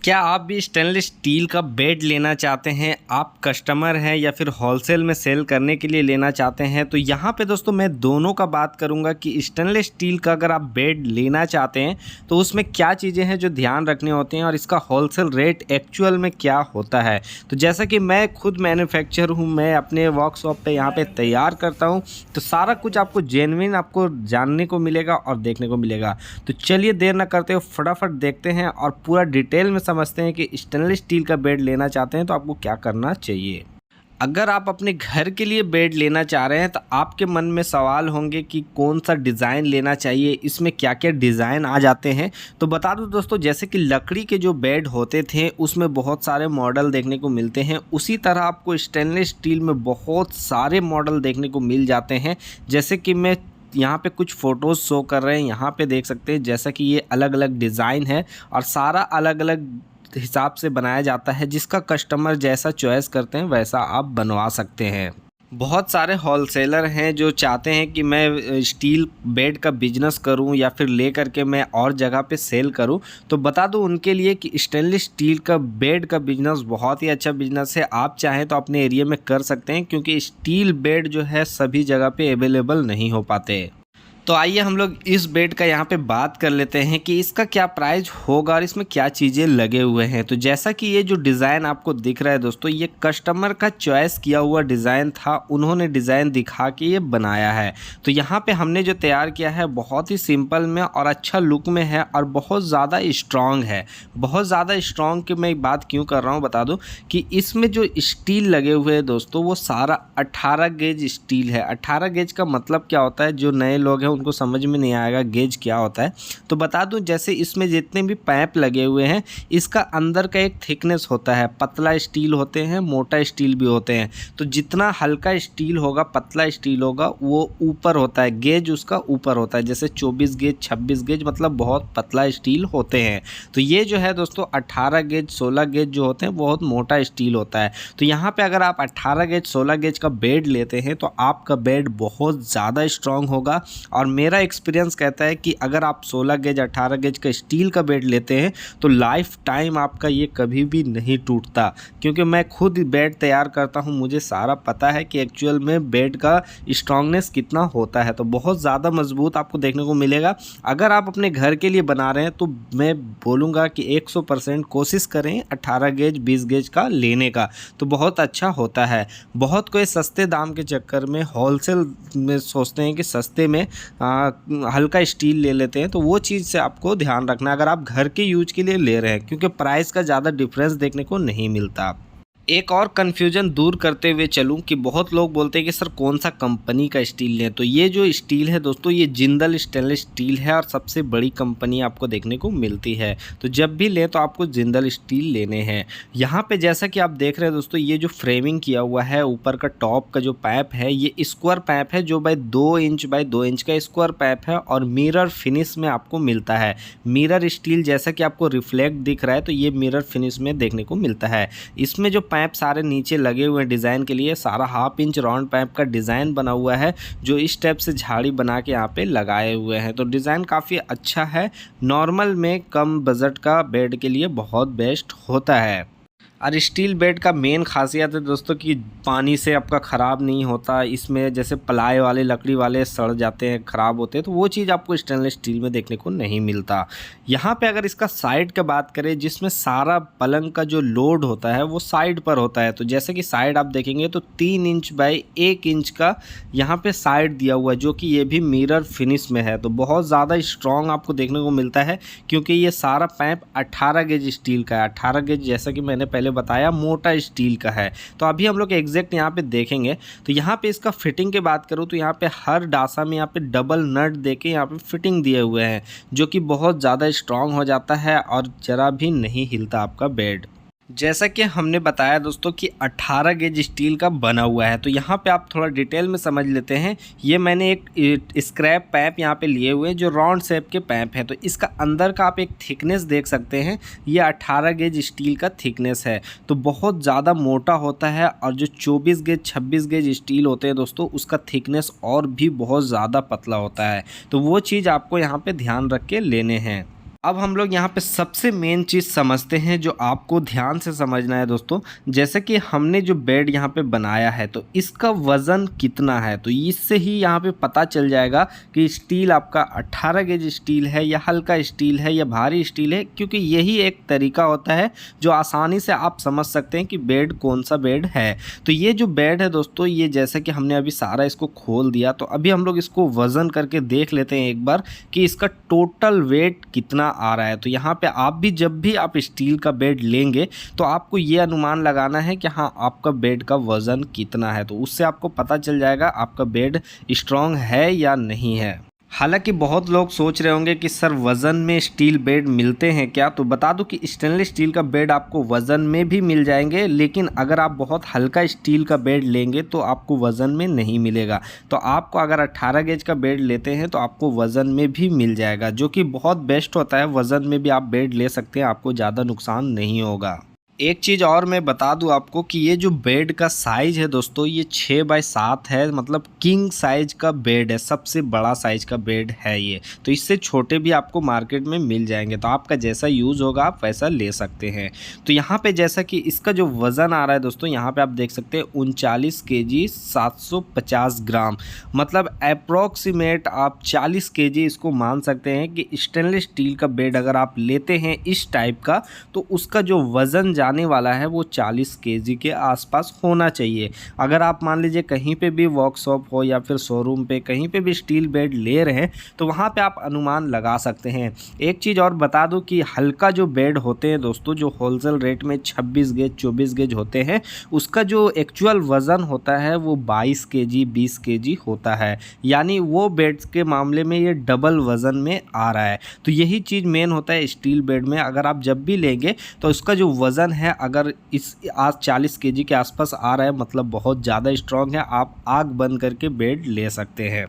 क्या आप भी स्टेनलेस स्टील का बेड लेना चाहते हैं? आप कस्टमर हैं या फिर होलसेल में सेल करने के लिए लेना चाहते हैं? तो यहाँ पे दोस्तों मैं दोनों का बात करूँगा कि स्टेनलेस स्टील का अगर आप बेड लेना चाहते हैं तो उसमें क्या चीज़ें हैं जो ध्यान रखने होते हैं और इसका होलसेल रेट एक्चुअल में क्या होता है। तो जैसा कि मैं खुद मैन्युफैक्चरर हूँ, मैं अपने वर्कशॉप पे यहाँ पे तैयार करता हूँ, तो सारा कुछ आपको जेन्युइन आपको जानने को मिलेगा और देखने को मिलेगा। तो चलिए देर ना करते हुए फटाफट देखते हैं और पूरा डिटेल में समझते हैं कि स्टेनलेस स्टील का बेड लेना चाहते हैं तो आपको क्या करना चाहिए। अगर आप अपने घर के लिए बेड लेना चाह रहे हैं तो आपके मन में सवाल होंगे कि कौन सा डिज़ाइन लेना चाहिए, इसमें क्या क्या डिज़ाइन आ जाते हैं। तो बता दूं दोस्तों, जैसे कि लकड़ी के जो बेड होते थे उसमें बहुत सारे मॉडल देखने को मिलते हैं, उसी तरह आपको स्टेनलेस स्टील में बहुत सारे मॉडल देखने को मिल जाते हैं। जैसे कि मैं यहाँ पे कुछ फ़ोटोज़ शो कर रहे हैं, यहाँ पे देख सकते हैं जैसा कि ये अलग अलग डिज़ाइन है और सारा अलग अलग हिसाब से बनाया जाता है। जिसका कस्टमर जैसा चॉइस करते हैं वैसा आप बनवा सकते हैं। बहुत सारे होलसेलर हैं जो चाहते हैं कि मैं स्टील बेड का बिजनेस करूं या फिर ले करके मैं और जगह पे सेल करूं। तो बता दूं उनके लिए कि स्टेनलेस स्टील का बेड का बिजनेस बहुत ही अच्छा बिजनेस है। आप चाहें तो अपने एरिया में कर सकते हैं, क्योंकि स्टील बेड जो है सभी जगह पे अवेलेबल नहीं हो पाते। तो आइए हम लोग इस बेड का यहाँ पे बात कर लेते हैं कि इसका क्या प्राइस होगा और इसमें क्या चीज़ें लगे हुए हैं। तो जैसा कि ये जो डिज़ाइन आपको दिख रहा है दोस्तों, ये कस्टमर का चॉइस किया हुआ डिज़ाइन था, उन्होंने डिज़ाइन दिखा के ये बनाया है। तो यहाँ पे हमने जो तैयार किया है बहुत ही सिंपल में और अच्छा लुक में है और बहुत ज़्यादा स्ट्रॉन्ग है। बहुत ज़्यादा स्ट्रॉन्ग की मैं बात क्यों कर रहा हूँ बता दूँ कि इसमें जो स्टील लगे हुए हैं दोस्तों वो सारा 18 गेज स्टील है। 18 गेज का मतलब क्या होता है, जो नए लोग हैं उनको समझ में नहीं आएगा गेज क्या होता है। तो बता दूं, जैसे इसमें जितने भी पाइप लगे हुए हैं इसका अंदर का एक थिकनेस होता है। पतला स्टील होते हैं, मोटा स्टील भी होते हैं। तो जितना हल्का स्टील होगा, पतला स्टील होगा, वो ऊपर होता है, गेज उसका ऊपर होता है। जैसे 24 गेज 26 गेज मतलब बहुत पतला स्टील होते हैं। तो ये जो है दोस्तों 18 गेज 16 गेज जो होते हैं बहुत मोटा स्टील होता है। तो यहाँ पे अगर आप 18 गेज 16 गेज का बेड लेते हैं तो आपका बेड बहुत ज़्यादा स्ट्रांग होगा। और मेरा एक्सपीरियंस कहता है कि अगर आप 16 गेज 18 गेज का स्टील का बेड लेते हैं तो लाइफ टाइम आपका ये कभी भी नहीं टूटता। क्योंकि मैं खुद बेड तैयार करता हूँ, मुझे सारा पता है कि एक्चुअल में बेड का स्ट्रांगनेस कितना होता है। तो बहुत ज़्यादा मजबूत आपको देखने को मिलेगा। अगर आप अपने घर के लिए बना रहे हैं तो मैं बोलूँगा कि 100% कोशिश करें 18 गेज 20 गेज का लेने का, तो बहुत अच्छा होता है। बहुत कोई सस्ते दाम के चक्कर में होलसेल में सोचते हैं कि सस्ते में हल्का स्टील ले लेते हैं, तो वो चीज़ से आपको ध्यान रखना अगर आप घर के यूज के लिए ले रहे हैं, क्योंकि प्राइस का ज़्यादा डिफरेंस देखने को नहीं मिलता। एक और कन्फ्यूजन दूर करते हुए चलूं कि बहुत लोग बोलते हैं कि सर कौन सा कंपनी का स्टील लें। तो ये जो स्टील है दोस्तों ये जिंदल स्टेनलेस स्टील है और सबसे बड़ी कंपनी आपको देखने को मिलती है। तो जब भी लें तो आपको जिंदल स्टील लेने हैं। यहाँ पे जैसा कि आप देख रहे हैं दोस्तों, ये जो फ्रेमिंग किया हुआ है ऊपर का टॉप का जो पाइप है ये स्क्वायर पाइप है, जो 2 इंच बाय 2 इंच का स्क्वायर पाइप है और मिरर फिनिश में आपको मिलता है। मिरर स्टील जैसा कि आपको रिफ्लेक्ट दिख रहा है तो ये मिरर फिनिश में देखने को मिलता है। इसमें जो पाइप सारे नीचे लगे हुए हैं डिज़ाइन के लिए, सारा 1/2 इंच राउंड पाइप का डिज़ाइन बना हुआ है, जो इस टाइप से झाड़ी बना के यहाँ पे लगाए हुए हैं। तो डिज़ाइन काफ़ी अच्छा है, नॉर्मल में कम बजट का बेड के लिए बहुत बेस्ट होता है। और स्टील बेड का मेन खासियत है दोस्तों कि पानी से आपका ख़राब नहीं होता। इसमें जैसे प्लाई वाले लकड़ी वाले सड़ जाते हैं, ख़राब होते हैं, तो वो चीज़ आपको स्टेनलेस स्टील में देखने को नहीं मिलता। यहाँ पे अगर इसका साइड का बात करें, जिसमें सारा पलंग का जो लोड होता है वो साइड पर होता है। तो जैसे कि साइड आप देखेंगे तो 3 इंच बाय 1 इंच का यहाँ पे साइड दिया हुआ है, जो कि ये भी मिरर फिनिश में है। तो बहुत ज़्यादा स्ट्रॉन्ग आपको देखने को मिलता है, क्योंकि ये सारा पाइप 18 गेज स्टील का है। 18 गेज जैसा कि मैंने पहले बताया मोटा स्टील का है। तो अभी हम लोग एग्जैक्ट यहाँ पे देखेंगे। तो यहाँ पे इसका फिटिंग की बात करूँ तो यहाँ पे हर डासा में यहाँ पे डबल नट देके यहाँ पे फिटिंग दिए हुए हैं, जो कि बहुत ज़्यादा स्ट्रॉन्ग हो जाता है और ज़रा भी नहीं हिलता आपका बेड। जैसा कि हमने बताया दोस्तों कि 18 गेज स्टील का बना हुआ है। तो यहाँ पे आप थोड़ा डिटेल में समझ लेते हैं। ये मैंने एक स्क्रैप पाइप यहाँ पे लिए हुए हैं जो राउंड शेप के पाइप हैं। तो इसका अंदर का आप एक थिकनेस देख सकते हैं, ये 18 गेज स्टील का थिकनेस है। तो बहुत ज़्यादा मोटा होता है और जो 24 गेज 26 गेज स्टील होते हैं दोस्तों उसका थिकनेस और भी बहुत ज़्यादा पतला होता है। तो वो चीज़ आपको यहाँ पर ध्यान रख के लेने हैं। अब हम लोग यहाँ पे सबसे मेन चीज़ समझते हैं जो आपको ध्यान से समझना है दोस्तों। जैसे कि हमने जो बेड यहाँ पे बनाया है तो इसका वज़न कितना है, तो इससे ही यहाँ पे पता चल जाएगा कि स्टील आपका 18 गेज स्टील है या हल्का स्टील है या भारी स्टील है, क्योंकि यही एक तरीका होता है जो आसानी से आप समझ सकते हैं कि बेड कौन सा बेड है। तो ये जो बेड है दोस्तों, ये जैसा कि हमने अभी सारा इसको खोल दिया, तो अभी हम लोग इसको वज़न करके देख लेते हैं एक बार कि इसका टोटल वेट कितना आ रहा है। तो यहाँ पे आप भी जब भी आप स्टील का बेड लेंगे तो आपको ये अनुमान लगाना है कि हाँ आपका बेड का वज़न कितना है, तो उससे आपको पता चल जाएगा आपका बेड स्ट्रॉन्ग है या नहीं है। हालांकि बहुत लोग सोच रहे होंगे कि सर वज़न में स्टील बेड मिलते हैं क्या, तो बता दूं कि स्टेनलेस स्टील का बेड आपको वज़न में भी मिल जाएंगे, लेकिन अगर आप बहुत हल्का स्टील का बेड लेंगे तो आपको वज़न में नहीं मिलेगा। तो आपको अगर 18 गेज का बेड लेते हैं तो आपको वज़न में भी मिल जाएगा, जो कि बहुत बेस्ट होता है। वज़न में भी आप बेड ले सकते हैं, आपको ज़्यादा नुकसान नहीं होगा। एक चीज़ और मैं बता दूं आपको कि ये जो बेड का साइज़ है दोस्तों, ये 6 बाय 7 है, मतलब किंग साइज का बेड है, सबसे बड़ा साइज का बेड है ये। तो इससे छोटे भी आपको मार्केट में मिल जाएंगे, तो आपका जैसा यूज़ होगा आप वैसा ले सकते हैं। तो यहाँ पे जैसा कि इसका जो वज़न आ रहा है दोस्तों, यहाँ पे आप देख सकते हैं 39 kg 750 ग्राम, मतलब अप्रॉक्सीमेट आप 40 kg इसको मान सकते हैं कि स्टेनलेस स्टील का बेड अगर आप लेते हैं इस टाइप का, तो उसका जो वज़न आने वाला है वो 40 kg के आसपास होना चाहिए। अगर आप मान लीजिए कहीं पे भी वर्कशॉप हो या फिर शोरूम पे कहीं पे भी स्टील बेड ले रहे हैं तो वहाँ पे आप अनुमान लगा सकते हैं। एक चीज़ और बता दूं कि हल्का जो बेड होते हैं दोस्तों, जो होलसेल रेट में 26 गेज 24 गेज होते हैं, उसका जो एक्चुअल वज़न होता है वो 22 kg 20 kg होता है, यानी वो बेड्स के मामले में ये डबल वज़न में आ रहा है। तो यही चीज़ मेन होता है स्टील बेड में। अगर आप जब भी लेंगे तो उसका जो वज़न है अगर इस आज 40 kg के आसपास आ रहा है, मतलब बहुत ज़्यादा स्ट्रॉन्ग है, आप आग बंद करके बेड ले सकते हैं।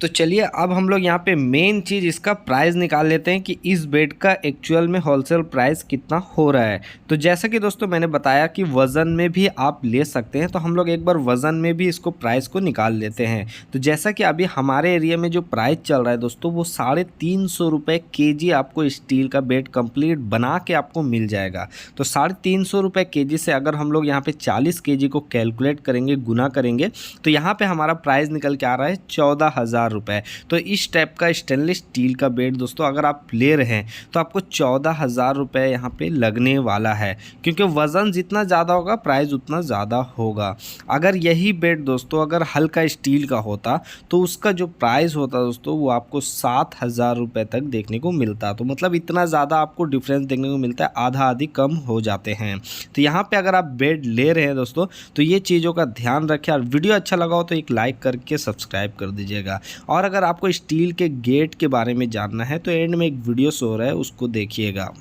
तो चलिए अब हम लोग यहाँ पे मेन चीज़ इसका प्राइस निकाल लेते हैं कि इस बेड का एक्चुअल में होलसेल प्राइस कितना हो रहा है। तो जैसा कि दोस्तों मैंने बताया कि वज़न में भी आप ले सकते हैं, तो हम लोग एक बार वज़न में भी इसको प्राइस को निकाल लेते हैं। तो जैसा कि अभी हमारे एरिया में जो प्राइस चल रहा है दोस्तों, वो 350 रुपये kg आपको स्टील का बेड कंप्लीट बना के आपको मिल जाएगा। तो 350 रुपये kg से अगर हम लोग यहाँ पे 40 kg को कैलकुलेट करेंगे, गुना करेंगे, तो यहाँ पे हमारा प्राइस निकल के आ रहा है 14,000 रुपये। तो इस टाइप का स्टेनलेस स्टील का बेड दोस्तों अगर आप ले रहे हैं तो आपको 14,000 रुपये यहाँ पे लगने वाला है, क्योंकि वज़न जितना ज़्यादा होगा प्राइस उतना ज़्यादा होगा। अगर यही बेड दोस्तों अगर हल्का स्टील का होता तो उसका जो प्राइस होता दोस्तों वो आपको 7,000 रुपये तक देखने को मिलता। तो मतलब इतना ज़्यादा आपको डिफरेंस देखने को मिलता है, आधा आधी कम हो जाते हैं। तो यहाँ पे अगर आप बेड ले रहे हैं दोस्तों तो ये चीज़ों का ध्यान रखें, और वीडियो अच्छा लगा हो तो एक लाइक करके सब्सक्राइब कर दीजिएगा। और अगर आपको स्टील के गेट के बारे में जानना है तो एंड में एक वीडियो शो हो रहा है, उसको देखिएगा।